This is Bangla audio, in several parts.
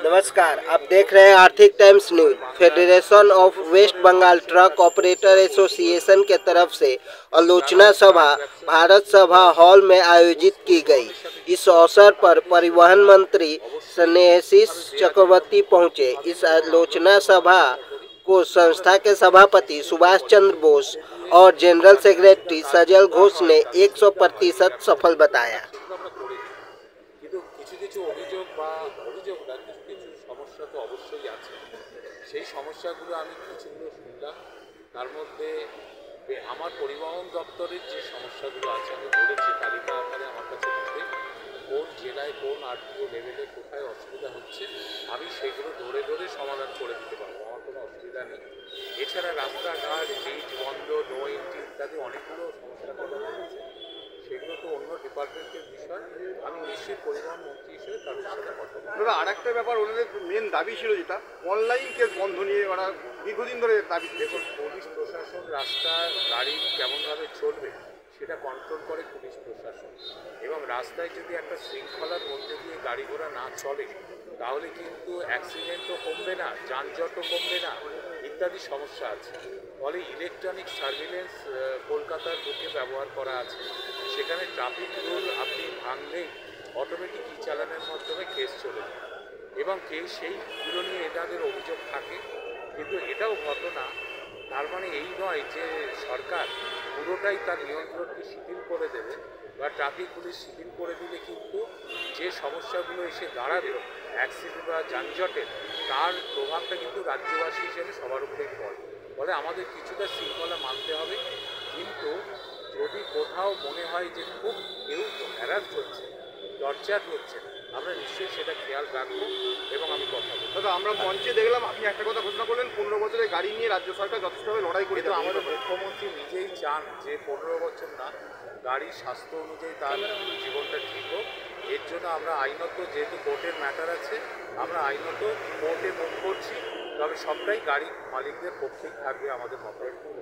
नमस्कार, आप देख रहे हैं Arthik times news. Federation of West Bengal truck operator association के तरफ से आलोचना सभा भारत सभा हॉल में आयोजित की गई। इस अवसर पर परिवहन मंत्री स्नेहाशीष चक्रवर्ती पहुंचे। इस आलोचना सभा को संस्था के सभापति सुभाष चंद्र बोस और जनरल सेक्रेटरी सजल घोष ने 100% सफल बताया। কিন্তু কিছু কিছু অভিযোগ বা অভিযোগ না, কিছু কিছু সমস্যা তো অবশ্যই আছে। সেই সমস্যাগুলো আমি কিছুগুলো শুনলাম। তার মধ্যে আমার পরিবহন দপ্তরের যে সমস্যাগুলো আছে আমি বলেছি তালিকা আকারে আমার কাছে দিতে, কোন জেলায় কোন আরটিও লেভেলে কোথায় অসুবিধা হচ্ছে আমি সেগুলো ধরে ধরে সমাধান করে দিতে পারবো, আমার কোনো অসুবিধা নেই। এছাড়া রাস্তাঘাট, ব্রিজ বন্ধ, নো এন্ট্রি ইত্যাদি অনেকগুলো সমস্যার কথা বলেছে, সেগুলো তো অন্য ডিপার্টমেন্টের বিষয়। আমি নিশ্চয়ই পরিবহন মন্ত্রী হিসেবে তাদের সাথে কথা বলবো। আর একটা ব্যাপার, ওনাদের মেন দাবি ছিল যেটা অনলাইন কেস বন্ধ নিয়ে ওরা দীর্ঘদিন ধরে দাবি। দেখুন, পুলিশ প্রশাসন রাস্তা গাড়ি কেমনভাবে চলবে সেটা কন্ট্রোল করে পুলিশ প্রশাসন, এবং রাস্তায় যদি একটা শৃঙ্খলার মধ্যে দিয়ে গাড়ি ঘোড়া না চলে তাহলে কিন্তু অ্যাক্সিডেন্টও কমবে না, যানজটও কমবে না, ইত্যাদি সমস্যা আছে। ফলে ইলেকট্রনিক সার্ভিলেন্স কলকাতার বুকে ব্যবহার করা আছে, সেখানে ট্রাফিক রুল আপনি ভাঙলেই অটোমেটিক ই চালানের মাধ্যমে কেস চলে যায়, এবং সেইগুলো নিয়ে এটাদের অভিযোগ থাকে। কিন্তু এটাও ঘটনা, তার মানে এই নয় যে সরকার পুরোটাই তার নিয়ন্ত্রণকে শিথিল করে দেবে বা ট্রাফিক পুলিশ শিথিল করে দিলে কিন্তু যে সমস্যাগুলো এসে দাঁড়াবে অ্যাক্সিডেন্ট বা যানজটের, তার প্রভাবটা কিন্তু রাজ্যবাসী হিসেবে সবার উপরেই পড়ে। ফলে আমাদের কিছুটা শৃঙ্খলা মানতে হবে, কিন্তু যদি কোথাও মনে হয় যে খুব কেউ হ্যারাস হচ্ছে, টর্চার হচ্ছে, আমরা নিশ্চয়ই সেটা খেয়াল রাখবো এবং আমি কথা বলবো। দাদা, আমরা মঞ্চে দেখলাম আপনি একটা কথা ঘোষণা করলেন, 15 বছরের গাড়ি নিয়ে রাজ্য সরকার যথেষ্টভাবে লড়াই করে। কিন্তু আমাদের মুখ্যমন্ত্রী নিজেই চান যে 15 বছর না, গাড়ির স্বাস্থ্য অনুযায়ী তার জীবনটা ঠিক হোক। এর জন্য আমরা আইনত, যেহেতু কোর্টের ম্যাটার আছে, আমরা আইনত কোর্টে মুভ করছি, তবে সবটাই গাড়ি মালিকদের পক্ষেই থাকবে আমাদের মতো।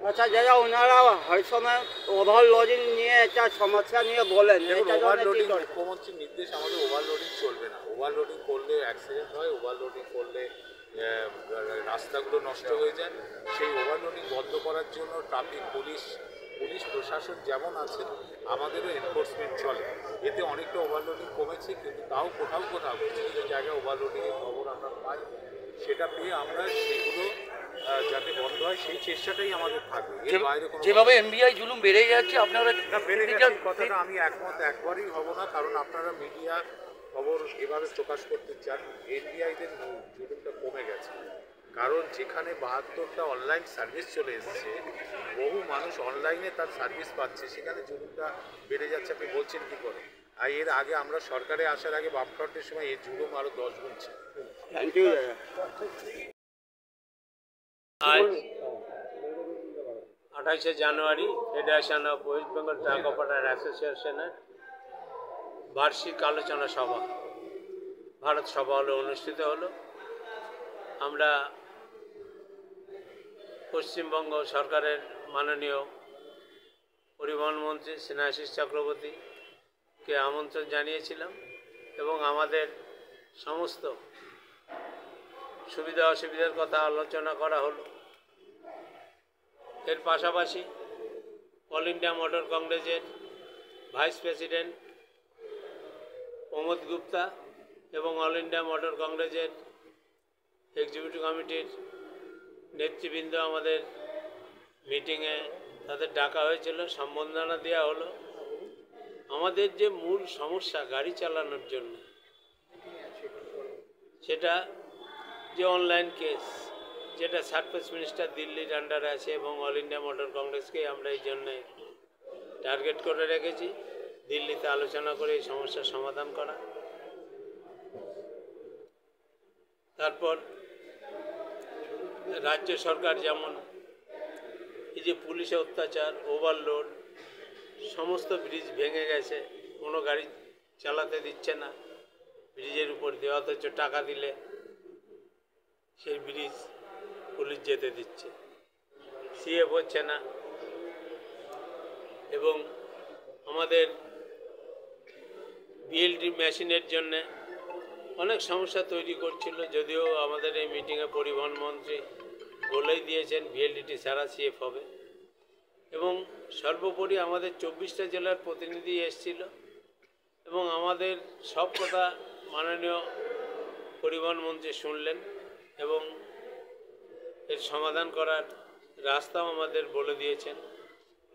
আচ্ছা, যারা ওনারা হয় সময় ওভারলোডিং নিয়ে একটা সমস্যা নিয়ে বলেন, ওভারলোডিং মুখ্যমন্ত্রীর নির্দেশ, আমাদের ওভারলোডিং চলবে না। ওভারলোডিং করলে অ্যাক্সিডেন্ট হয়, ওভারলোডিং করলে রাস্তাগুলো নষ্ট হয়ে যায়। সেই ওভারলোডিং বন্ধ করার জন্য ট্রাফিক পুলিশ প্রশাসন যেমন আছে, আমাদেরও এনফোর্সমেন্ট চলে। এতে অনেকটা ওভারলোডিং কমেছে, কিন্তু তাও কোথাও কোথাও কিছু কিছু জায়গায় ওভারলোডিংয়ের খবর আমরা পাই। সেটা পেয়ে আমরা সেগুলো যাতে বন্ধ হয় সেই চেষ্টাটাই আমাদের থাকবে। এর বাইরে যেভাবে এমবিআই জুলুম বেড়ে যাচ্ছে, আপনারা বেড়ে যাচ্ছে কথাটা আমি একমত একবারই হব না, কারণ আপনারা মিডিয়া খবর এভাবে প্রকাশ করতে চান। এনবিআইদের জুলুমটা কমে গেছে, কারণ যেখানে 72টা অনলাইন সার্ভিস চলে এসেছে, বহু মানুষ অনলাইনে তার সার্ভিস পাচ্ছে, সেখানে জুলুমটা বেড়ে যাচ্ছে। আপনি বলছেন কী করে? আর এর আগে আমরা সরকারে আসার আগে বামফ্রন্টের সময় এই জুলুম আরও 10 গুণ ছিল। Thank you. আজ 28শে January Federation of West Bengal truck operator অ্যাসোসিয়েশনের বার্ষিক আলোচনা সভা ভারত সভা হলে অনুষ্ঠিত হলো। আমরা পশ্চিমবঙ্গ সরকারের মাননীয় পরিবহন মন্ত্রী স্নেহাশিস চক্রবর্তীকে আমন্ত্রণ জানিয়েছিলাম, এবং আমাদের সমস্ত সুবিধা অসুবিধার কথা আলোচনা করা হলো। এর পাশাপাশি অল ইন্ডিয়া মোটর কংগ্রেসের ভাইস প্রেসিডেন্ট প্রমোদ গুপ্তা এবং অল ইন্ডিয়া মোটর কংগ্রেসের এক্সিকিউটিভ কমিটির নেতৃবৃন্দ আমাদের মিটিংয়ে তাদের ডাকা হয়েছিল, সম্বর্ধনা দেওয়া হলো। আমাদের যে মূল সমস্যা গাড়ি চালানোর জন্য, সেটা যে অনলাইন কেস, যেটা সার্ভিস মিনিস্টার দিল্লির আন্ডারে আছে, এবং অল ইন্ডিয়া মোটর কংগ্রেসকে আমরা এই জন্যে টার্গেট করে রেখেছি দিল্লিতে আলোচনা করে এই সমস্যার সমাধান করা। তারপর রাজ্য সরকার যেমন এই যে পুলিশে অত্যাচার, ওভারলোড, সমস্ত ব্রিজ ভেঙে গেছে, কোনো গাড়ি চালাতে দিচ্ছে না ব্রিজের উপর দিয়ে, অথচ টাকা দিলে সেই ব্রিজ পুলিশ যেতে দিচ্ছে, সিএফ হচ্ছে না। এবং আমাদের বিএলডি মেশিনের জন্যে অনেক সমস্যা তৈরি করছিল, যদিও আমাদের এই মিটিংয়ে পরিবহন মন্ত্রী বলেই দিয়েছেন ভিএলডিটি ছাড়া সিএফ হবে। এবং সর্বোপরি আমাদের 24টা জেলার প্রতিনিধি এসেছিল এবং আমাদের সব কথা মাননীয় পরিবহন মন্ত্রী শুনলেন এবং এর সমাধান করার রাস্তাও আমাদের বলে দিয়েছেন।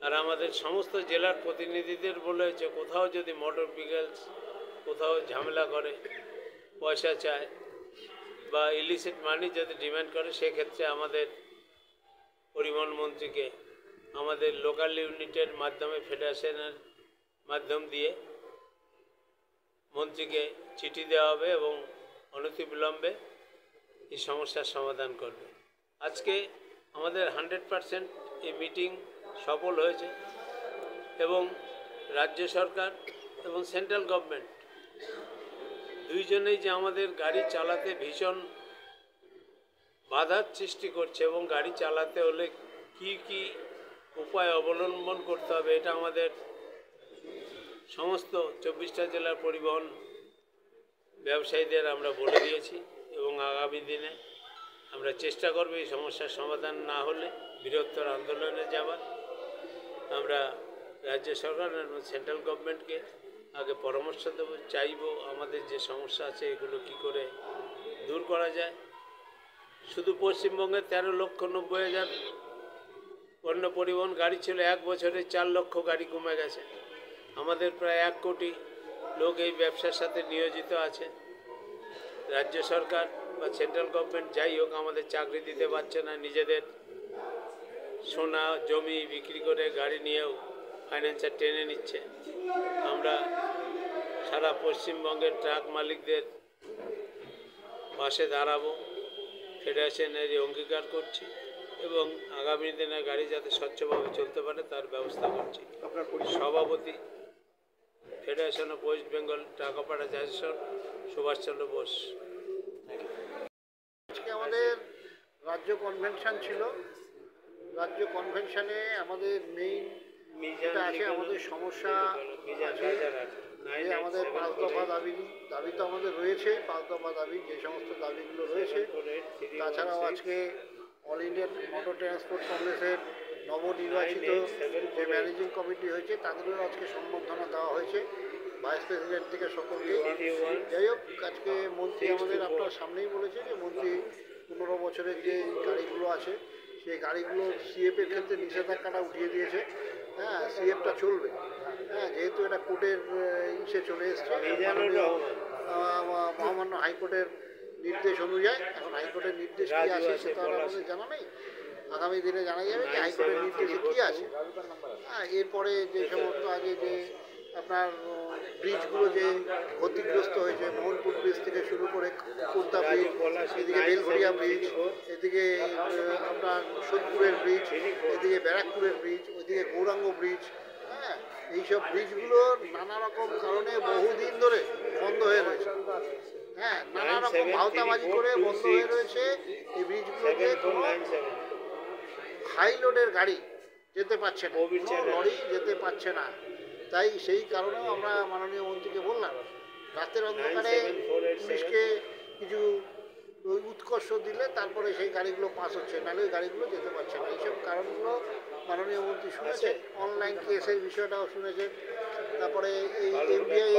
আর আমাদের সমস্ত জেলার প্রতিনিধিদের বলেছে কোথাও যদি মোটর ভেহিকলস কোথাও ঝামেলা করে, পয়সা চায় বা ইলিসিট মানি যদি ডিমান্ড করে, সেক্ষেত্রে আমাদের পরিবহন মন্ত্রীকে আমাদের লোকাল ইউনিটের মাধ্যমে ফেডারেশনের মাধ্যম দিয়ে মন্ত্রীকে চিঠি দেওয়া হবে এবং অনতিবিলম্বে এই সমস্যার সমাধান করবে। আজকে আমাদের 100% এই মিটিং সফল হয়েছে এবং রাজ্য সরকার এবং সেন্ট্রাল গভর্নমেন্ট দুইজনেই যে আমাদের গাড়ি চালাতে ভীষণ বাধার সৃষ্টি করছে এবং গাড়ি চালাতে হলে কি কি উপায় অবলম্বন করতে হবে, এটা আমাদের সমস্ত 24টা জেলার পরিবহন ব্যবসায়ীদের আমরা বলে দিয়েছি এবং আগামী দিনে আমরা চেষ্টা করব এই সমস্যার সমাধান না হলে বৃহত্তর আন্দোলনে যাবার। আমরা রাজ্য সরকার এবং সেন্ট্রাল গভর্নমেন্টকে আগে পরামর্শ দেবো, চাইব আমাদের যে সমস্যা আছে এগুলো কি করে দূর করা যায়। শুধু পশ্চিমবঙ্গে 13,90,000 পণ্য পরিবহন গাড়ি ছিল, 1 বছরে 4 লক্ষ গাড়ি কমে গেছে। আমাদের প্রায় 1 কোটি লোক এই ব্যবসার সাথে নিয়োজিত আছে। রাজ্য সরকার বা সেন্ট্রাল গভর্নমেন্ট যাই হোক আমাদের চাকরি দিতে পারছে না, নিজেদের সোনা জমি বিক্রি করে গাড়ি নিয়েও ফাইন্যান্সার টেনে নিচ্ছে। আমরা সারা পশ্চিমবঙ্গের ট্রাক মালিকদের পাশে দাঁড়াবো, ফেডারেশনের অঙ্গীকার করছি এবং আগামী দিনে গাড়ি যাতে স্বচ্ছভাবে চলতে পারে তার ব্যবস্থা করছি। সভাপতি federation of West Bengal truck operator Subhashchandra Bose. আজকে আমাদের রাজ্য কনভেনশন ছিল। রাজ্য কনভেনশনে আমাদের মেইন যেটা আছে, আমাদের সমস্যা আছে যে আমাদের 5 দফা দাবি তো আমাদের রয়েছে। 5 দফা দাবি যে সমস্ত দাবিগুলো রয়েছে, তাছাড়াও আজকে অল ইন্ডিয়া মোটর ট্রান্সপোর্ট কংগ্রেসের নবনির্বাচিত যে ম্যানেজিং কমিটি হয়েছে তাদেরও আজকে সম্বর্ধনা দেওয়া হয়েছে ভাইস প্রেসিডেন্ট থেকে সকলকে। যাই হোক, আজকে মন্ত্রী আমাদের আপনার সামনেই বলেছে যে মন্ত্রী 15 বছরের যে গাড়িগুলো আছে সেই গাড়িগুলো সিএফের ক্ষেত্রে নিষেধাজ্ঞাটা উঠিয়ে দিয়েছে। হ্যাঁ, সিএফটা চলবে। হ্যাঁ, যেহেতু এটা কোর্টের ইসে চলে এসছে, মহামান্য হাইকোর্টের নির্দেশ অনুযায়ী। এখন হাইকোর্টের নির্দেশ কী আছে সেটা আমাদের জানা নেই, আগামী দিনে জানা যাবে যে হাইকোর্টের নির্দেশে কী আছে। হ্যাঁ, এরপরে যে সমস্ত আগে যে আপনার ব্রিজগুলো যে ক্ষতিগ্রস্ত হয়েছে, মোহনপুর ব্রিজ থেকে শুরু করে কুর্তা ব্রিজ, এদিকে বেলঘরিয়া ব্রিজ, এদিকে আপনার সোদপুরের ব্রিজ, এদিকে ব্যারাকপুরের ব্রিজ, ওইদিকে গৌরাঙ্গ ব্রিজ। হ্যাঁ, এইসব ব্রিজগুলো নানা রকম কারণে বহুদিন ধরে বন্ধ হয়ে রয়েছে। হ্যাঁ, নানা রকম ভাওতাবাজি করে বন্ধ হয়ে রয়েছে। এই ব্রিজগুলোতে কোনো হাই লোডের গাড়ি যেতে পারছে না, লরি যেতে পারছে না। তাই সেই কারণেও আমরা মাননীয় মন্ত্রীকে বললাম রাতের অন্ধকারে পুলিশকে কিছু উৎকর্ষ দিলে তারপরে সেই গাড়িগুলো পাস হচ্ছে, নাহলে ওই গাড়িগুলো যেতে পারছে না। এইসব কারণগুলো মাননীয় মন্ত্রী শুনেছে, অনলাইন কেসের বিষয়টাও শুনেছে, তারপরে এই এমবিআই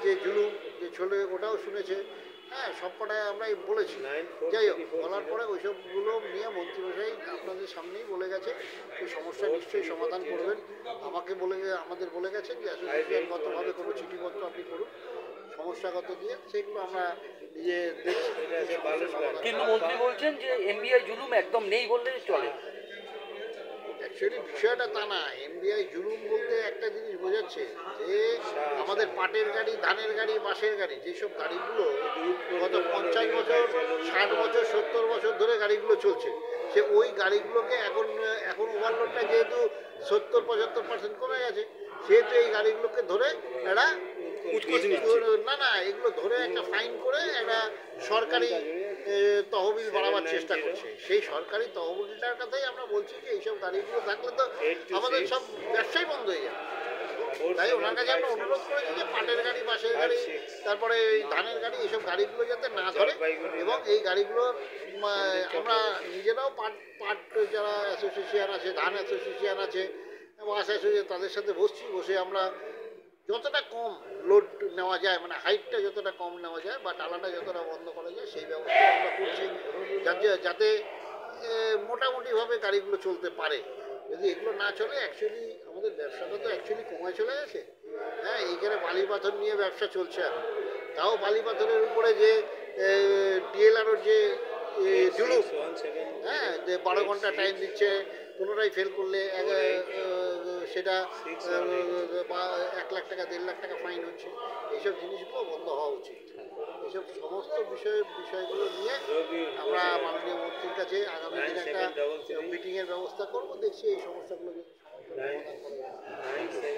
যে জুলুম যে চলে ওটাও শুনেছে। হ্যাঁ, সবকটাই আমরাই বলেছি। যাই হোক, বলার পরে ওইসবগুলো নিয়ে মন্ত্রীমশাই আপনাদের সামনেই বলে গেছে এই সমস্যা নিশ্চয়ই সমাধান করবেন। আমাদের বলে গেছেন যে অ্যাসোসিয়েশনগতভাবে কোনো চিঠিপত্র আপনি করুন সমস্যাগত দিয়ে, সেগুলো আমরা নিজে দেখছি। কিন্তু মন্ত্রী বলছেন যে এমবিআই জুলুম একদম নেই বললে চলে। অ্যাকচুয়ালি বিষয়টা তা না। এমবিআই জুলুম বলতে একটা জিনিস বোঝাচ্ছে যে আমাদের পাটের গাড়ি, ধানের গাড়ি, বাঁশের গাড়ি, যেসব গাড়িগুলো গত 50 বছর, 60 বছর, 70 বছর ধরে গাড়িগুলো চলছে, সে ওই গাড়িগুলোকে এখন ওভারলোডটা যেহেতু 70-75% কমে গেছে, সেহেতু এই গাড়িগুলোকে ধরে এরা না এগুলো ধরে একটা ফাইন করে একটা সরকারি তহবিল বাড়াবার চেষ্টা করছে। সেই সরকারি তহবিলটার কথাই আমরা বলছি যে এইসব গাড়িগুলো থাকলে তো আমাদের সব ব্যবসাই বন্ধ হয়ে যাবে। তাই ওনার কাছে আমরা অনুরোধ করেছি যে পাটের গাড়ি, বাসের গাড়ি, তারপরে এই ধানের গাড়ি, এইসব গাড়িগুলো যাতে না ধরে এবং এই গাড়িগুলোর আমরা নিজেরাও পাট যারা অ্যাসোসিয়েশন আছে, ধান অ্যাসোসিয়েশন আছে, বাস অ্যাসোসিয়েশন, তাদের সাথে বসে আমরা যতটা কম লোড নেওয়া যায়, মানে হাইটটা যতটা কম নেওয়া যায় বা টালাটা যতটা বন্ধ করা যায় সেই ব্যবস্থা আমরা করছি, যাতে মোটামুটিভাবে গাড়িগুলো চলতে পারে। যদি এগুলো না চলে অ্যাকচুয়ালি আমাদের ব্যবসাটা তো অ্যাকচুয়ালি কমে চলে গেছে। হ্যাঁ, এইখানে বালি পাথর নিয়ে ব্যবসা চলছে এখন, তাও বালি পাথরের উপরে যে ডিএলআরওর যে জুলুম, হ্যাঁ, যে 12 ঘন্টা টাইম দিচ্ছে, পুনরায় ফেল করলে সেটা 1 লাখ টাকা 1.5 লাখ টাকা ফাইন হচ্ছে। এইসব জিনিসগুলো বন্ধ হওয়া উচিত। এইসব সমস্ত বিষয়গুলো নিয়ে আমরা মাননীয় মন্ত্রীর কাছে আগামী দিনে একটা মিটিংয়ের ব্যবস্থা করব, দেখছি এই সমস্যাগুলো যদি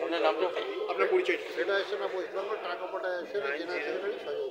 আপনার নামটা আপনার পরিচয়? Federation of West Bengal truck operator general secretary Sajal.